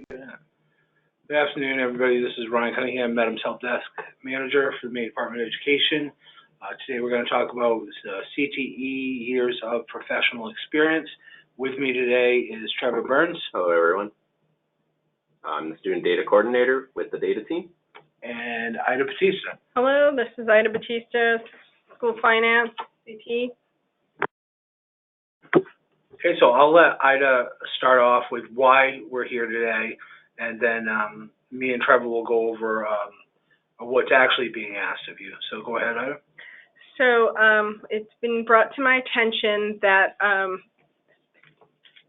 Good afternoon, everybody. This is Ryan Cunningham, Madam's Help Desk Manager for the Maine Department of Education. Today we're going to talk about CTE, years of professional experience. With me today is Trevor Burns. Hello, everyone. I'm the Student Data Coordinator with the Data Team. And Ida Batista. Hello, this is Ida Batista, School Finance, CTE. Okay, so I'll let Ida start off with why we're here today, and then me and Trevor will go over what's actually being asked of you. So go ahead, Ida. So it's been brought to my attention that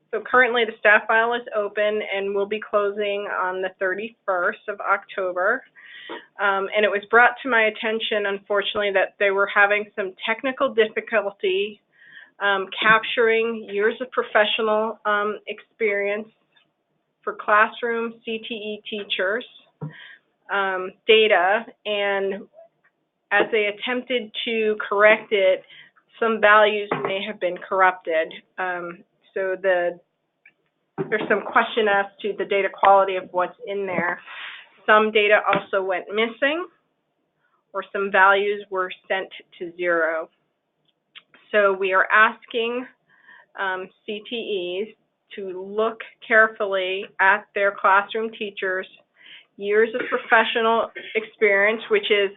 so currently the staff file is open and will be closing on the 31st of October. And it was brought to my attention, unfortunately, that they were having some technical difficulty capturing years of professional experience for classroom CTE teachers data, and as they attempted to correct it, some values may have been corrupted. So there's some question as to the data quality of what's in there. Some data also went missing, or some values were sent to zero. So we are asking CTEs to look carefully at their classroom teachers' years of professional experience, which is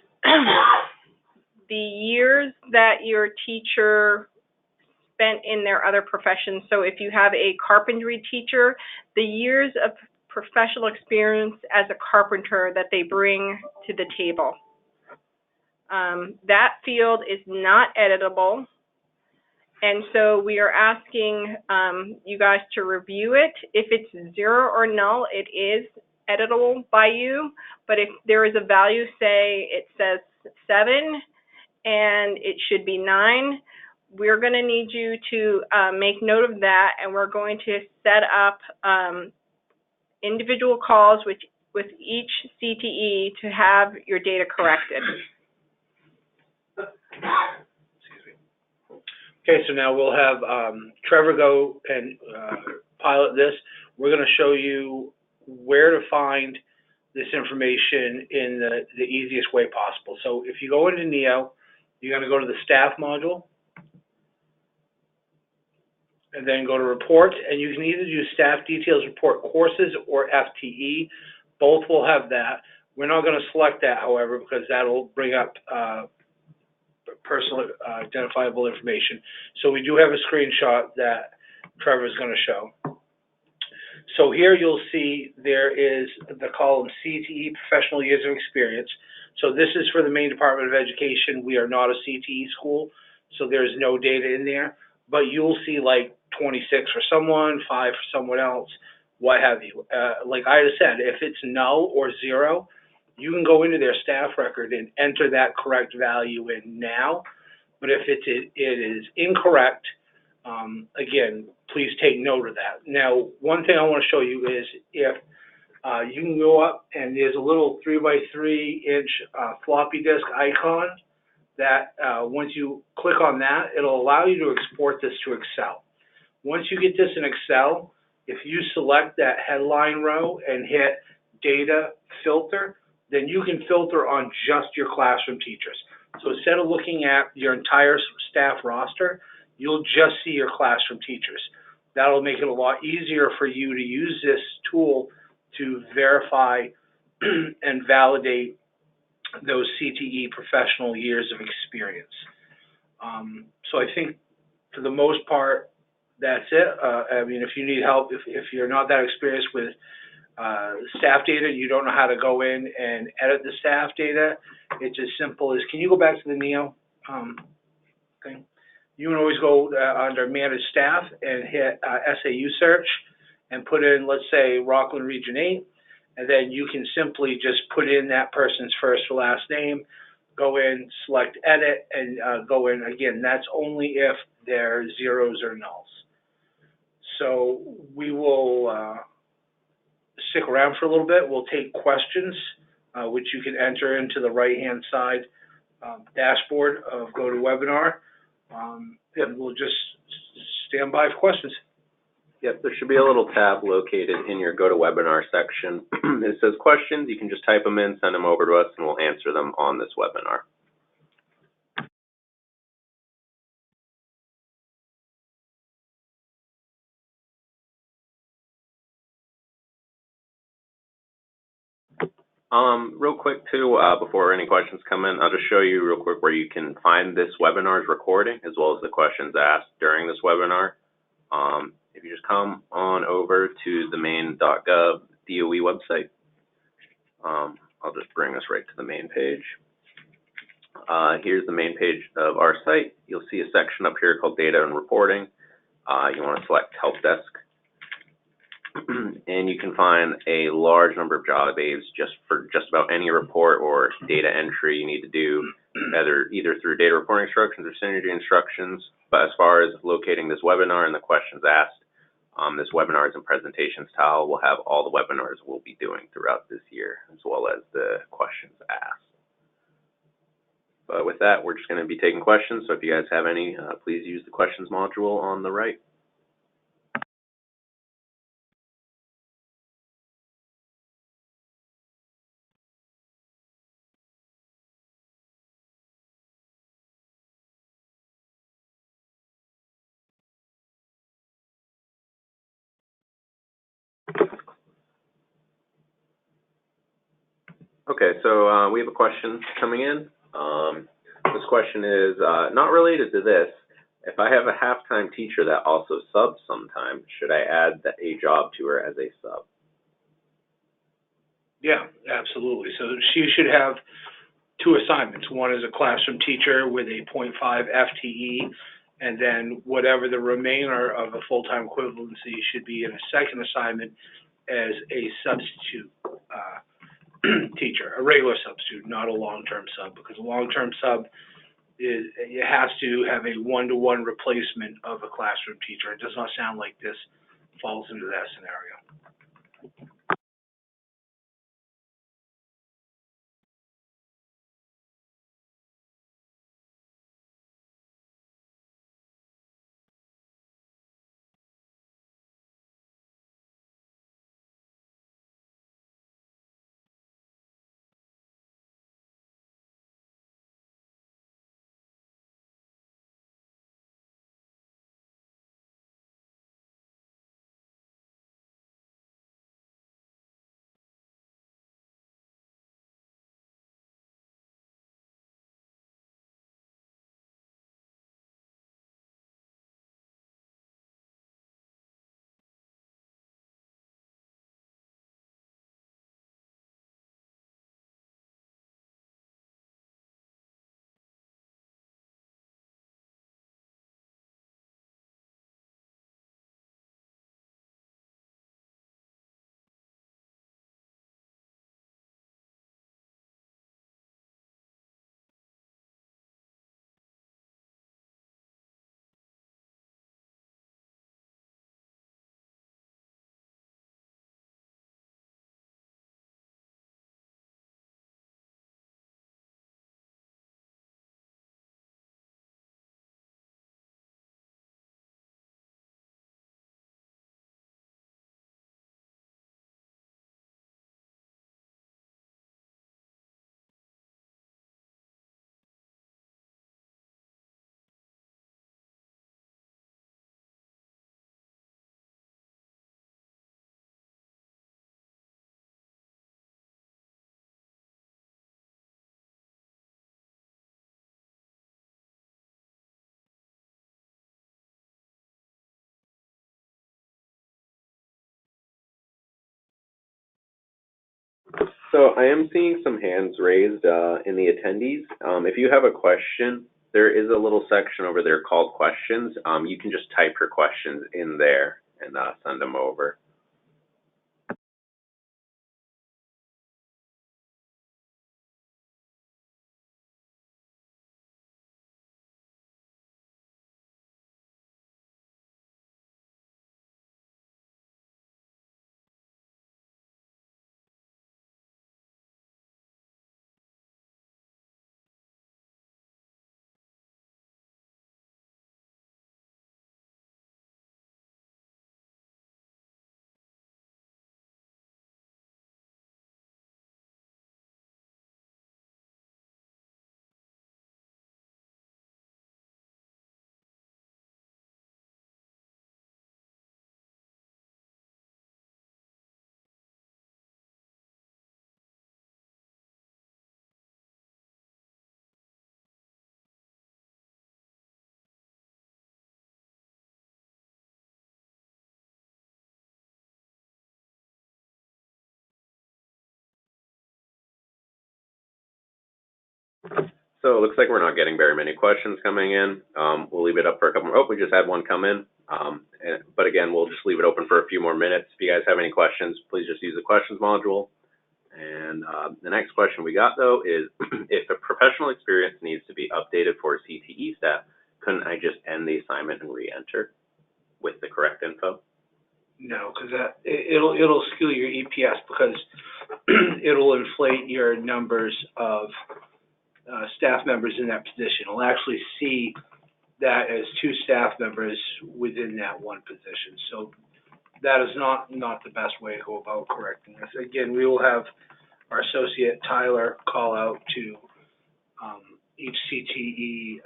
the years that your teacher spent in their other professions. So if you have a carpentry teacher, the years of professional experience as a carpenter that they bring to the table. That field is not editable. And so we are asking you guys to review it. If it's zero or null, it is editable by you. But if there is a value, say it says 7 and it should be 9, we're going to need you to make note of that, and we're going to set up individual calls with each CTE to have your data corrected. Okay, so now we'll have Trevor go and pilot this. We're going to show you where to find this information in the easiest way possible. So if you go into NEO, you're going to go to the staff module, and then go to reports, and you can either do staff details report courses or FTE. Both will have that. We're not going to select that, however, because that'll bring up personal identifiable information. So we do have a screenshot that Trevor's going to show. So here you'll see there is the column CTE, professional years of experience. So this is for the Maine Department of Education. We are not a CTE school, so there's no data in there. But you'll see like 26 for someone, 5 for someone else, what have you. Like Ida said, if it's null or 0, you can go into their staff record and enter that correct value in now. But if it is incorrect, again, please take note of that. Now, one thing I want to show you is if you can go up and there's a little 3x3 inch floppy disk icon that once you click on that, it'll allow you to export this to Excel. Once you get this in Excel, if you select that headline row and hit data filter, then you can filter on just your classroom teachers. So instead of looking at your entire staff roster, you'll just see your classroom teachers. That'll make it a lot easier for you to use this tool to verify and validate those CTE professional years of experience. So I think for the most part, that's it. I mean, if you need help, if you're not that experienced with staff data, you don't know how to go in and edit the staff data, it's as simple as, can you go back to the NEO thing? You can always go under Manage Staff and hit SAU search and put in, let's say, Rockland Region 8, and then you can simply just put in that person's first or last name, go in, select Edit, and go in. Again, that's only if they're zeros or nulls. So we will stick around for a little bit. We'll take questions, which you can enter into the right-hand side dashboard of GoToWebinar, and we'll just stand by for questions. Yep, there should be a little tab located in your GoToWebinar section. It says questions. You can just type them in, send them over to us, and we'll answer them on this webinar. Real quick too, before any questions come in, I'll just show you real quick where you can find this webinar's recording as well as the questions asked during this webinar. If you just come on over to the Maine.gov DOE website, I'll just bring us right to the main page. Here's the main page of our site. You'll see a section up here called Data and Reporting. You want to select Help Desk. And you can find a large number of job aids for just about any report or data entry you need to do, either through data reporting instructions or synergy instructions. But as far as locating this webinar and the questions asked, this webinars and presentations tile will have all the webinars we'll be doing throughout this year, as well as the questions asked. But with that, we're just going to be taking questions. So if you guys have any, please use the questions module on the right. Okay, so we have a question coming in. This question is not related to this. If I have a half-time teacher that also subs sometimes, should I add a job to her as a sub? Yeah, absolutely. So she should have 2 assignments. One is a classroom teacher with a 0.5 FTE, and then whatever the remainder of a full-time equivalency should be in a second assignment as a substitute teacher, a regular substitute, not a long-term sub, because a long-term sub it has to have a one-to-one replacement of a classroom teacher. It does not sound like this falls into that scenario. So I am seeing some hands raised in the attendees. If you have a question, there is a little section over there called questions. You can just type your questions in there and send them over. So it looks like we're not getting very many questions coming in. We'll leave it up for a couple more. Oh, we just had one come in. But again, we'll just leave it open for a few more minutes. If you guys have any questions, please just use the questions module. And the next question we got, though, is if a professional experience needs to be updated for CTE staff, couldn't I just end the assignment and re-enter with the correct info? No, because it'll skew your EPS because it'll inflate your numbers of staff members in that position. It'll actually see that as 2 staff members within that one position. So that is not the best way to go about correcting this. Again, we will have our associate Tyler call out to each CTE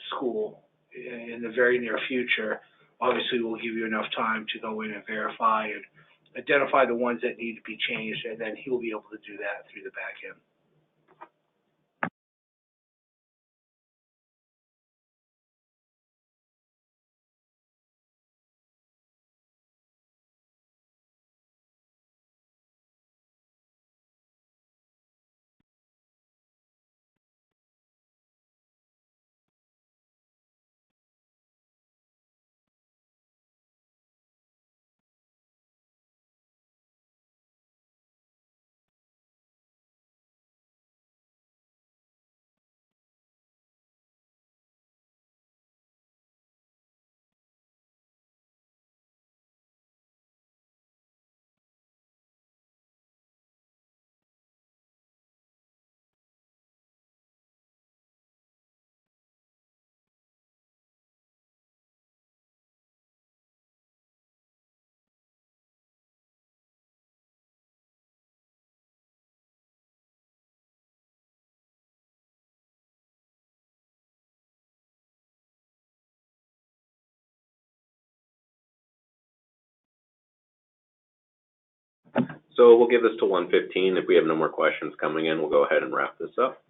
school in the very near future. Obviously, we'll give you enough time to go in and verify and identify the ones that need to be changed, and then he'll be able to do that through the back end. So we'll give this to 1:15. If we have no more questions coming in, we'll go ahead and wrap this up.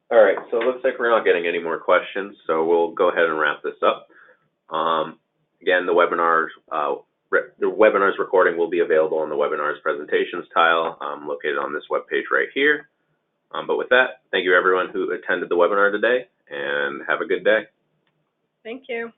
All right, so it looks like we're not getting any more questions, so we'll go ahead and wrap this up. Again, the webinar's recording will be available on the webinars presentations tile located on this webpage right here. But with that, thank you everyone who attended the webinar today, and have a good day. Thank you.